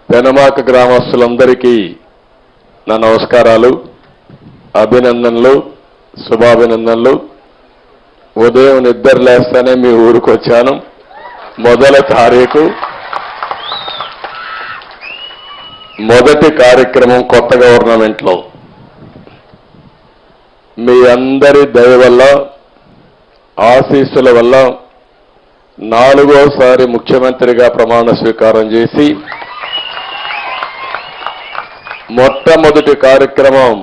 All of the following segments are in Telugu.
పెనమాక గ్రామస్తులందరికీ నా నమస్కారాలు, అభినందనలు, శుభాభినందనలు. ఉదయం నిద్ర లేస్తానే మీ ఊరికి వచ్చాను. మొదటి తారీఖు మొదటి కార్యక్రమం కొత్త గవర్నమెంట్లో మీ అందరి దయ వల్ల, ఆశీస్సుల వల్ల 4వసారి ముఖ్యమంత్రిగా ప్రమాణ స్వీకారం చేసి మొట్టమొదటి కార్యక్రమం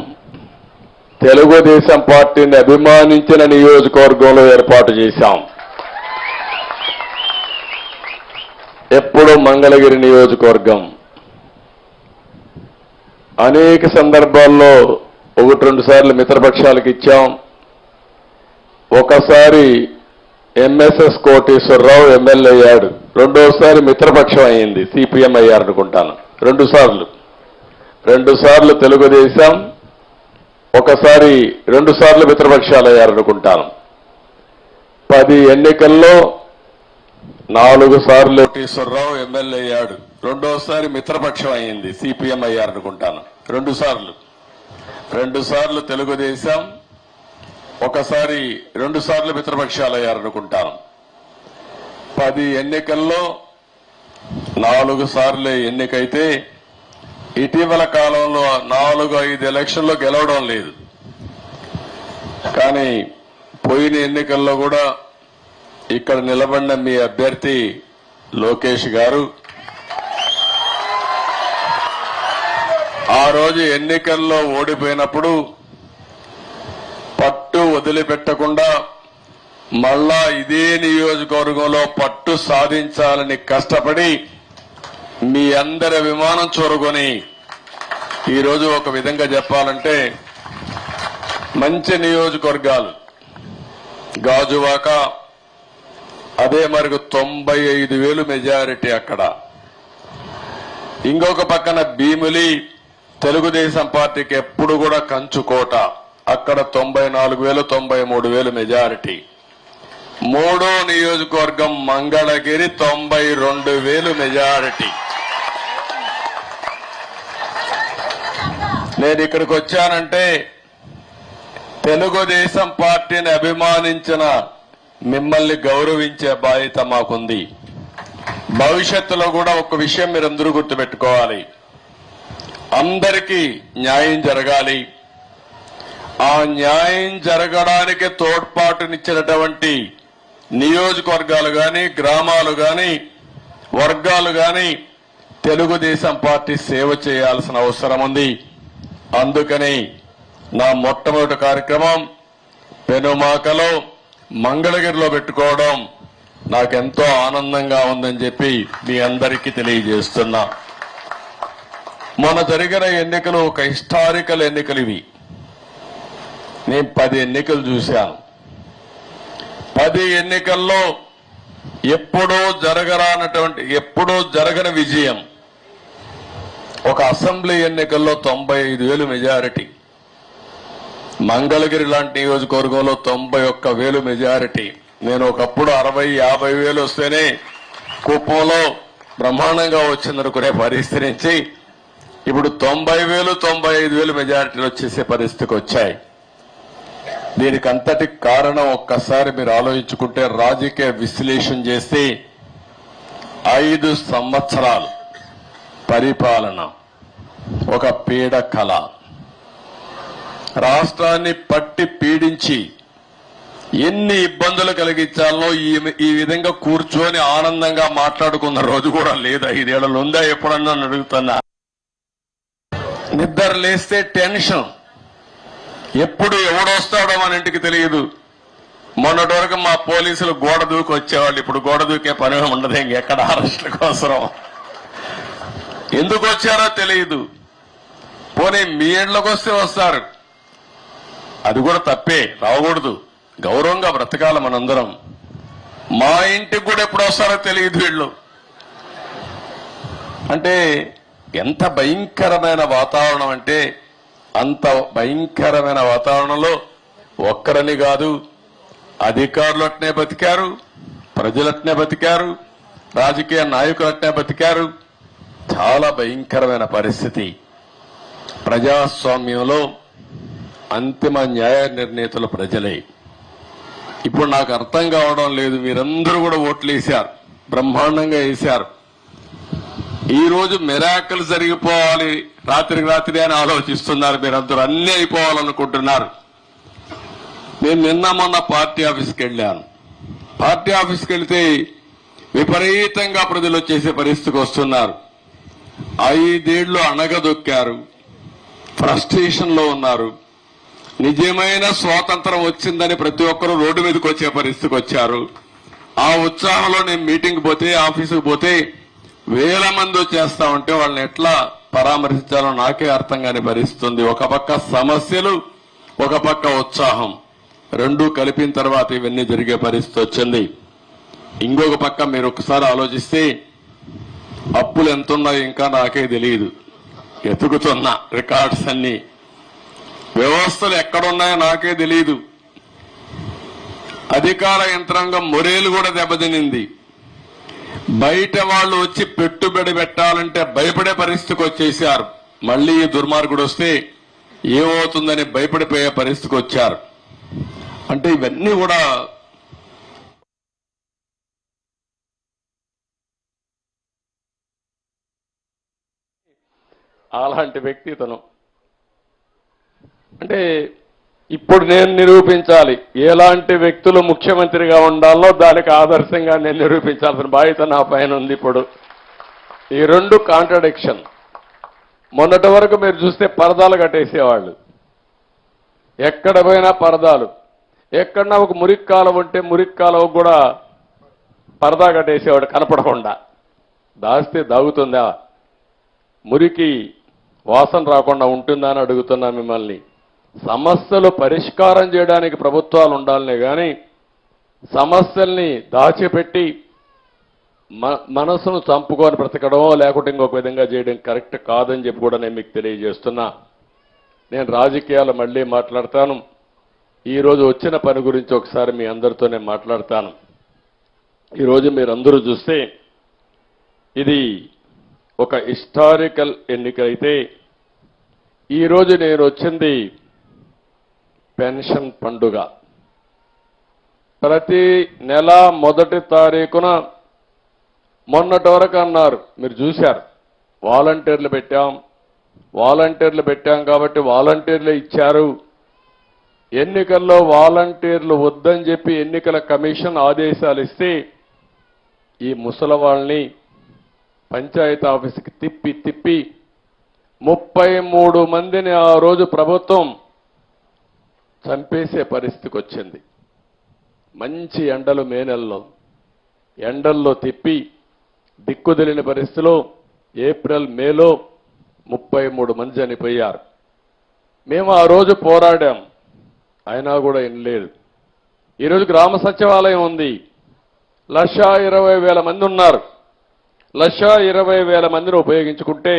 తెలుగుదేశం పార్టీని అభిమానించిన నియోజకవర్గంలో ఏర్పాటు చేశాం. ఎప్పుడు మంగళగిరి నియోజకవర్గం. అనేక సందర్భాల్లో 1-2 సార్లు మిత్రపక్షాలకు ఇచ్చాం. ఒకసారి ఎంఎస్ఎస్ కోటేశ్వరరావు ఎమ్మెల్యే అయ్యాడు, 2వసారి మిత్రపక్షం అయింది, సిపిఎం అయ్యారు అనుకుంటాను. 2 సార్లు తెలుగుదేశం, ఒకసారి 2 సార్లు మిత్రపక్షాలు అయ్యారు అనుకుంటాను. 10 ఎన్నికల్లో 4 సార్లు కోటేశ్వరరావు ఎమ్మెల్యే అయ్యాడు, 2వసారి మిత్రపక్షం అయింది, సిపిఎం అయ్యారు అనుకుంటాను. 2 సార్లు తెలుగుదేశం, ఒకసారి 2 సార్లు మిత్రపక్షాలు అయ్యారు అనుకుంటాను. 10 ఎన్నికల్లో 4 సార్లు ఎన్నికైతే ఇటీవల కాలంలో 4-5 ఎలక్షన్లో గెలవడం లేదు. కానీ పోయిన ఎన్నికల్లో కూడా ఇక్కడ నిలబడిన మీ అభ్యర్థి లోకేష్ గారు ఆ రోజు ఎన్నికల్లో ఓడిపోయినప్పుడు పట్టు వదిలిపెట్టకుండా మళ్ళా ఇదే నియోజకవర్గంలో పట్టు సాధించాలని కష్టపడి మీ అందరి అభిమానం చూరుకొని ఈరోజు ఒక విధంగా చెప్పాలంటే మంచి నియోజకవర్గాలు గాజువాక, అదే మరికి 95,000 మెజారిటీ అక్కడ. ఇంకొక పక్కన భీమిలి తెలుగుదేశం పార్టీకి ఎప్పుడు కూడా కంచుకోట, అక్కడ 94,000 93,000 మెజారిటీ. 3వ నియోజకవర్గం మంగళగిరి 92,000 మెజారిటీ. నేను ఇక్కడికి వచ్చానంటే తెలుగుదేశం పార్టీని అభిమానించిన మిమ్మల్ని గౌరవించే బాధ్యత మాకుంది. భవిష్యత్తులో కూడా ఒక విషయం మీరందరూ గుర్తుపెట్టుకోవాలి, అందరికీ న్యాయం జరగాలి. ఆ న్యాయం జరగడానికి తోడ్పాటునిచ్చినటువంటి నియోజకవర్గాలు గాని, గ్రామాలు గాని, వర్గాలు గాని తెలుగుదేశం పార్టీ సేవ చేయాల్సిన అవసరం ఉంది. అందుకని నా మొట్టమొదటి కార్యక్రమం పెనుమాకలో, మంగళగిరిలో పెట్టుకోవడం నాకెంతో ఆనందంగా ఉందని చెప్పి మీ అందరికీ తెలియజేస్తున్నా. మొన్న జరిగిన ఎన్నికలు ఒక హిస్టారికల్ ఎన్నికలు ఇవి. నేను 10 ఎన్నికలు చూశాను. 10 ఎన్నికల్లో ఎప్పుడూ జరగని విజయం. ఒక అసెంబ్లీ ఎన్నికల్లో 95,000 మెజారిటీ, మంగళగిరి లాంటి నియోజకవర్గంలో 91,000 మెజారిటీ. నేను ఒకప్పుడు 60-50,000 వస్తేనే కుప్పంలో బ్రహ్మాండంగా వచ్చిందనుకునే పరిస్థితి నుంచి ఇప్పుడు 90,000 95,000 మెజారిటీలు వచ్చేసే పరిస్థితికి వచ్చాయి. దీనికి అంతటి కారణం ఒక్కసారి మీరు ఆలోచించుకుంటే, రాజకీయ విశ్లేషణ చేస్తే 5 సంవత్సరాలు పరిపాలన, ఒక పీడ కళ, రాష్ట్రాన్ని పట్టి పీడించి ఎన్ని ఇబ్బందులు కలిగించాలో ఈ విధంగా కూర్చొని ఆనందంగా మాట్లాడుకున్న రోజు కూడా లేదు. 5 ఏళ్లలో ఉందా ఎప్పుడన్నా అడుగుతున్నా. నిద్ర లేస్తే టెన్షన్, ఎప్పుడు ఎవడొస్తాడో మన ఇంటికి తెలియదు. మొన్నటి వరకు మా పోలీసులు గోడ దూకి వచ్చేవాళ్ళు, ఇప్పుడు గోడ దూకే పని ఉండదు. ఇంకెక్కడ అరెస్టుల కోసం ఎందుకు వచ్చారో తెలియదు. పోనీ మీ ఇంట్లోకి వస్తే వస్తారు, అది కూడా తప్పే, రావకూడదు. గౌరవంగా బ్రతకాల మనందరం. మా ఇంటికి కూడా ఎప్పుడు వస్తారో తెలియదు వీళ్ళు. అంటే ఎంత భయంకరమైన వాతావరణం అంటే అంత భయంకరమైన వాతావరణంలో ఒక్కరని కాదు, అధికారులు అట్నే బతికారు, ప్రజలట్నే బతికారు, రాజకీయ నాయకులు అట్నే బతికారు. చాలా భయంకరమైన పరిస్థితి. ప్రజాస్వామ్యంలో అంతిమ న్యాయ నిర్ణేతలు ప్రజలే. ఇప్పుడు నాకు అర్థం కావడం లేదు, మీరందరూ కూడా ఓట్లు వేశారు, బ్రహ్మాండంగా వేశారు. ఈ రోజు మిరాకిల్ జరిగిపోవాలి రాత్రికి రాత్రి అని ఆలోచిస్తున్నారు. మీరందరూ అన్ని అయిపోవాలనుకుంటున్నారు. నేను నిన్న మొన్న పార్టీ ఆఫీస్కి వెళ్ళాను. పార్టీ ఆఫీస్కి వెళ్తే విపరీతంగా ప్రజలు వచ్చేసే పరిస్థితికి వస్తున్నారు. 5 ఏళ్లు అణగదొక్కారు, ఫ్రస్ట్రేషన్ లో ఉన్నారు. నిజమైన స్వాతంత్రం వచ్చిందని ప్రతి ఒక్కరూ రోడ్డు మీదకి వచ్చే పరిస్థితికి వచ్చారు. ఆ ఉత్సాహంలో నేను మీటింగ్ పోతే, ఆఫీసుకు పోతే వేల మంది వచ్చేస్తా ఉంటే వాళ్ళని ఎట్లా పరామర్శించాలో నాకే అర్థం కాని పరిస్థితుంది. ఒక పక్క సమస్యలు, ఒక పక్క ఉత్సాహం, రెండూ కలిపిన తర్వాత ఇవన్నీ జరిగే పరిస్థితి వచ్చింది. ఇంకొక పక్క మీరు ఒకసారి ఆలోచిస్తే అప్పులు ఎంతున్నాయో ఇంకా నాకే తెలియదు. ఎతుకుతున్నా రికార్డ్స్ అన్ని, వ్యవస్థలు ఎక్కడున్నాయో నాకే తెలియదు. అధికార యంత్రాంగం మొరేలు కూడా దెబ్బతినింది. బయట వాళ్ళు వచ్చి పెట్టుబడి పెట్టాలంటే భయపడే పరిస్థితికి వచ్చేశారు. మళ్లీ ఈ దుర్మార్గుడు వస్తే ఏమవుతుందని భయపడిపోయే పరిస్థితికి వచ్చారు. అంటే ఇవన్నీ కూడా అలాంటి వ్యక్తి తను. అంటే ఇప్పుడు నేను నిరూపించాలి ఎలాంటి వ్యక్తులు ముఖ్యమంత్రిగా ఉండాలో, దానికి ఆదర్శంగా నేను నిరూపించాల్సిన బాధ్యత నా పైన ఉంది. ఇప్పుడు ఈ రెండు కాంట్రడిక్షన్. మొన్నటి వరకు మీరు చూస్తే పరదాలు కట్టేసేవాళ్ళు, ఎక్కడ పోయినా పరదాలు. ఎక్కడన్నా ఒక మురికి కాలువ ఉంటే మురికి కాలువ కూడా పరదా కట్టేసేవాడు కనపడకుండా. దాస్తే దాగుతుందా? మురికి వాసన రాకుండా ఉంటుందా అని అడుగుతున్నా మిమ్మల్ని. సమస్యలు పరిష్కారం చేయడానికి ప్రభుత్వాలు ఉండాలనే కానీ సమస్యల్ని దాచిపెట్టి మనసును చంపుకొని బ్రతకడమో లేకుంటే ఇంకొక విధంగా చేయడం కరెక్ట్ కాదని చెప్పి కూడా నేను మీకు తెలియజేస్తున్నా. నేను రాజకీయాలు మళ్ళీ మాట్లాడతాను. ఈరోజు వచ్చిన పని గురించి ఒకసారి మీ అందరితో నేను మాట్లాడతాను. ఈరోజు మీరందరూ చూస్తే ఇది ఒక హిస్టారికల్ ఎన్నిక అయితే, ఈరోజు నేను వచ్చింది పెన్షన్ పండుగ. ప్రతి నెల 1వ తారీఖున మొన్నటి వరకు అన్నారు, మీరు చూశారు, వాలంటీర్లు పెట్టాం కాబట్టి వాలంటీర్లు ఇచ్చారు. ఎన్నికల్లో వాలంటీర్లు వద్దని చెప్పి ఎన్నికల కమిషన్ ఆదేశాలు ఇస్తే ఈ ముసలవాళ్ళని పంచాయతీ ఆఫీసుకి తిప్పి 33 మందిని ఆ రోజు ప్రభుత్వం చంపేసే పరిస్థితికి వచ్చింది. మంచి ఎండలు, మే నెలలో ఎండల్లో తిప్పి దిక్కుదెలిని పరిస్థితిలో ఏప్రిల్, మేలో 33 మంది చనిపోయారు. మేము ఆ రోజు పోరాడాం, అయినా కూడా వినలేదు. ఈరోజు గ్రామ సచివాలయం ఉంది, 1,20,000 మంది ఉన్నారు. 1,20,000 మందిని ఉపయోగించుకుంటే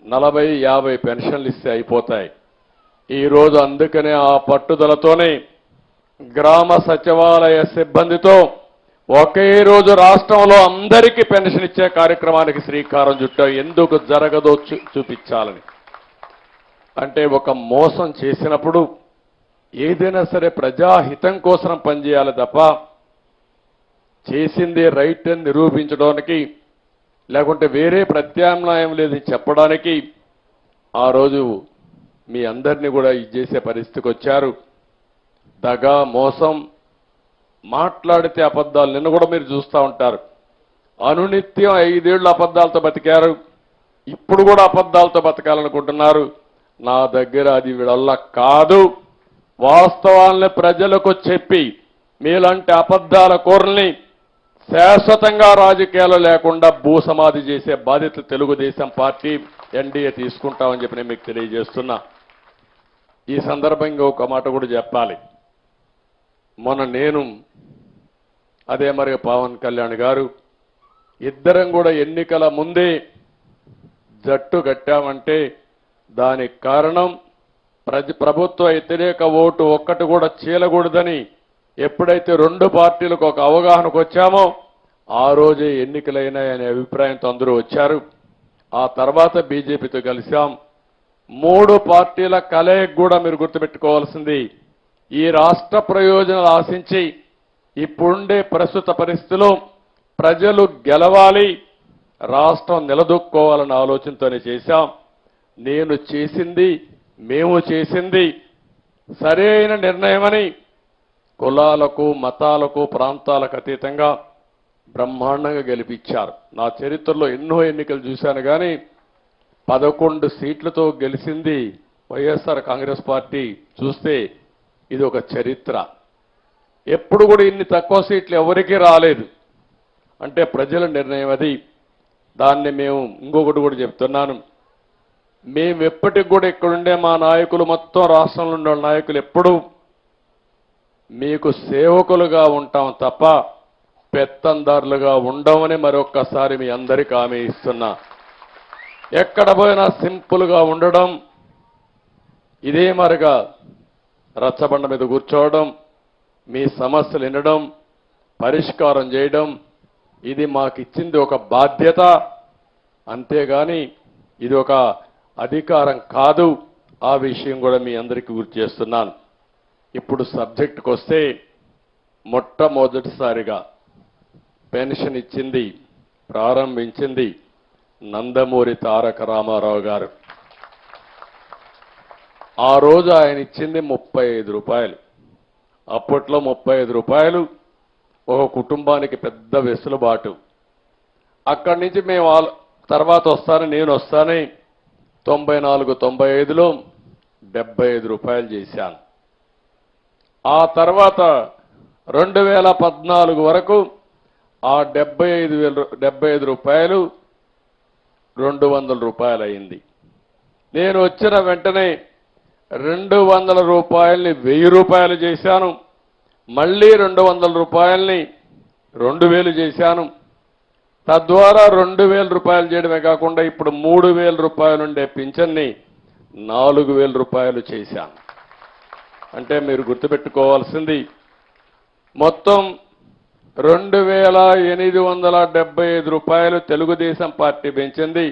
40-50 పెన్షన్లు ఇస్తే అయిపోతాయి. ఈరోజు అందుకనే ఆ పట్టుదలతోనే గ్రామ సచివాలయ సిబ్బందితో ఒకే రోజు రాష్ట్రంలో అందరికీ పెన్షన్ ఇచ్చే కార్యక్రమానికి శ్రీకారం చుట్టాం. ఎందుకు జరగదో చూపించాలని. అంటే ఒక మోసం చేసినప్పుడు ఏదైనా సరే ప్రజాహితం కోసం పనిచేయాలి తప్ప చేసింది రైట్ అని నిరూపించడానికి లేకుంటే వేరే ప్రత్యామ్నాయం లేదని చెప్పడానికి ఆ రోజు మీ అందరినీ కూడా ఇది చేసే పరిస్థితికి వచ్చారు. దగా, మోసం, మాట్లాడితే అబద్ధాలు. నిన్న కూడా మీరు చూస్తూ ఉంటారు, అనునిత్యం 5 ఏళ్లు అబద్ధాలతో బతికారు. ఇప్పుడు కూడా అబద్ధాలతో బతకాలనుకుంటున్నారు. నా దగ్గర అది వీళ్ళ కాదు. వాస్తవాలను ప్రజలకు చెప్పి మీలాంటి అబద్ధాల కోరల్ని శాశ్వతంగా రాజకీయాలు లేకుండా భూసమాధి చేసే బాధ్యత తెలుగుదేశం పార్టీ, ఎన్డీఏ తీసుకుంటామని చెప్పి నేను మీకు తెలియజేస్తున్నా. ఈ సందర్భంగా ఒక మాట కూడా చెప్పాలి. మొన్న నేను అదే మరి పవన్ కళ్యాణ్ గారు ఇద్దరం కూడా ఎన్నికల ముందే జట్టు కట్టామంటే దానికి కారణం ప్రభుత్వ వ్యతిరేక ఓటు ఒక్కటి కూడా చీలకూడదని ఎప్పుడైతే 2 పార్టీలకు ఒక అవగాహనకు వచ్చామో ఆ రోజే ఎన్నికలైనా అనే అభిప్రాయంతో అందరూ వచ్చారు. ఆ తర్వాత బీజేపీతో కలిశాం. 3 పార్టీల కలయిక కూడా మీరు గుర్తుపెట్టుకోవాల్సింది, ఈ రాష్ట్ర ప్రయోజనాలు ఆశించి ఇప్పుడుండే ప్రస్తుత పరిస్థితిలో ప్రజలు గెలవాలి, రాష్ట్రం నిలదొక్కుకోవాలన్న ఆలోచనతోనే చేశాం. నేను చేసింది, మేము చేసింది సరైన నిర్ణయమని కులాలకు, మతాలకు, ప్రాంతాలకు అతీతంగా బ్రహ్మాండంగా గెలిపించారు. నా చరిత్రలో ఎన్నో ఎన్నికలు చూశాను కానీ 11 సీట్లతో గెలిచింది వైఎస్ఆర్ కాంగ్రెస్ పార్టీ చూస్తే ఇది ఒక చరిత్ర. ఎప్పుడు కూడా ఇన్ని తక్కువ సీట్లు ఎవరికీ రాలేదు. అంటే ప్రజల నిర్ణయం అది. దాన్ని మేము ఇంకొకటి కూడా చెప్తున్నాను, మేము ఎప్పటికి కూడా ఇక్కడుండే మా నాయకులు, మొత్తం రాష్ట్రంలో ఉండే నాయకులు ఎప్పుడూ మీకు సేవకులుగా ఉంటాం తప్ప పెత్తందారులుగా ఉండమని మరొక్కసారి మీ అందరికీ హామీ ఇస్తున్నా. ఎక్కడ పోయినా సింపుల్గా ఉండడం, ఇదే మరిగా రచ్చబండ మీద కూర్చోవడం, మీ సమస్యలు వినడం, పరిష్కారం చేయడం, ఇది మాకు ఇచ్చింది ఒక బాధ్యత, అంతేగాని ఇది ఒక అధికారం కాదు. ఆ విషయం కూడా మీ అందరికీ గుర్తు చేస్తున్నాను. ఇప్పుడు సబ్జెక్టుకు వస్తే, మొట్టమొదటిసారిగా పెన్షన్ ఇచ్చింది, ప్రారంభించింది నందమూరి తారక రామారావు గారు. ఆ రోజు ఆయన ఇచ్చింది 35 రూపాయలు. అప్పట్లో 35 రూపాయలు ఒక కుటుంబానికి పెద్ద వెసులుబాటు. అక్కడి నుంచి మేము తర్వాత నేను వస్తానే 94-95లో 75 రూపాయలు చేశాను. ఆ తర్వాత 2014 వరకు ఆ 75 రూపాయలు 200 రూపాయలు అయింది. నేను వచ్చిన వెంటనే 200 రూపాయల్ని 1000 రూపాయలు చేశాను. మళ్ళీ 200 రూపాయల్ని 2000 చేశాను. తద్వారా 2000 రూపాయలు చేయడమే కాకుండా ఇప్పుడు 3000 రూపాయలు ఉండే పింఛన్ని 4000 రూపాయలు చేశాను. అంటే మీరు గుర్తుపెట్టుకోవాల్సింది, మొత్తం 2875 రూపాయలు తెలుగుదేశం పార్టీ పెంచింది.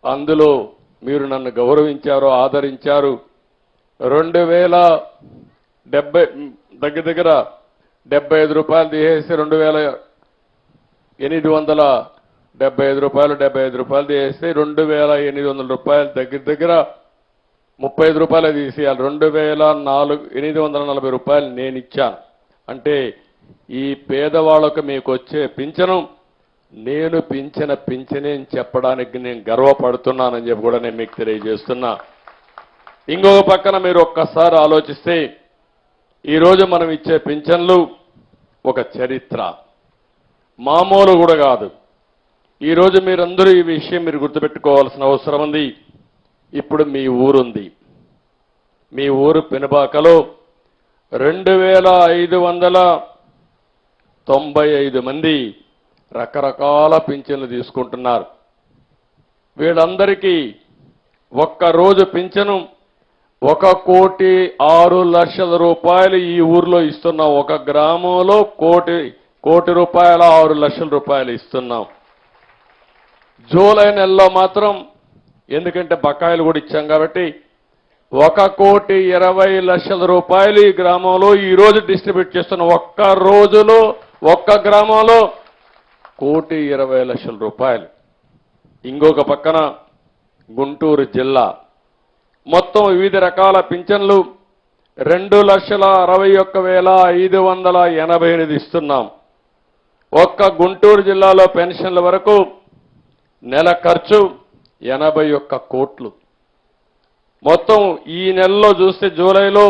అందులో మీరు నన్ను గౌరవించారు, ఆదరించారు. 2070 దగ్గర 75 రూపాయలు తీసేసి 2875 రూపాయలు 75 రూపాయలు తీసేసి 2800 రూపాయలు దగ్గర 35 రూపాయలు తీసేయాలి. 2840 రూపాయలు నేను ఇచ్చాను. అంటే ఈ పేదవాళ్లకు మీకు వచ్చే పింఛను నేను పింఛన పింఛనే అని చెప్పడానికి నేను గర్వపడుతున్నానని చెప్పి కూడా నేను మీకు తెలియజేస్తున్నా. ఇంకొక పక్కన మీరు ఒక్కసారి ఆలోచిస్తే, ఈరోజు మనం ఇచ్చే పింఛన్లు ఒక చరిత్ర, మామూలు కూడా కాదు. ఈరోజు మీరందరూ ఈ విషయం మీరు గుర్తుపెట్టుకోవాల్సిన అవసరం ఉంది. ఇప్పుడు మీ ఊరుంది, మీ ఊరు పెనుబాకలో 2595 మంది రకరకాల పింఛన్లు తీసుకుంటున్నారు. వీళ్ళందరికీ ఒక్కరోజు పింఛను 1,06,00,000 రూపాయలు ఈ ఊర్లో ఇస్తున్నాం. ఒక గ్రామంలో కోటి రూపాయల 6 లక్షల రూపాయలు ఇస్తున్నాం. జూలై నెలలో మాత్రం, ఎందుకంటే బకాయిలు కూడా ఇచ్చాం కాబట్టి, 1,20,00,000 రూపాయలు ఈ గ్రామంలో ఈ రోజు డిస్ట్రిబ్యూట్ చేస్తున్నాం. ఒక్క రోజులో ఒక్క గ్రామంలో 1,20,00,000 రూపాయలు. ఇంకొక పక్కన గుంటూరు జిల్లా మొత్తం వివిధ రకాల పింఛన్లు 2,61,588 ఇస్తున్నాం. ఒక్క గుంటూరు జిల్లాలో పెన్షన్ల వరకు నెల ఖర్చు 81 కోట్లు. మొత్తం ఈ నెలలో చూస్తే జూలైలో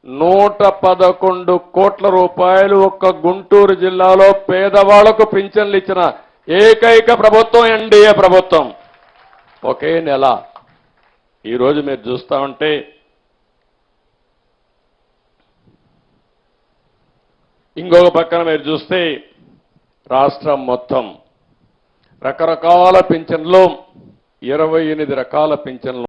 111 కోట్ల రూపాయలు ఒక్క గుంటూరు జిల్లాలో పేదవాళ్లకు పింఛన్లు ఇచ్చిన ఏకైక ప్రభుత్వం ఎన్డీఏ ప్రభుత్వం. ఒకే నెల. ఈరోజు మీరు చూస్తా ఉంటే ఇంకొక పక్కన మీరు చూస్తే రాష్ట్రం మొత్తం రకరకాల పింఛన్లు 28 రకాల పింఛన్లు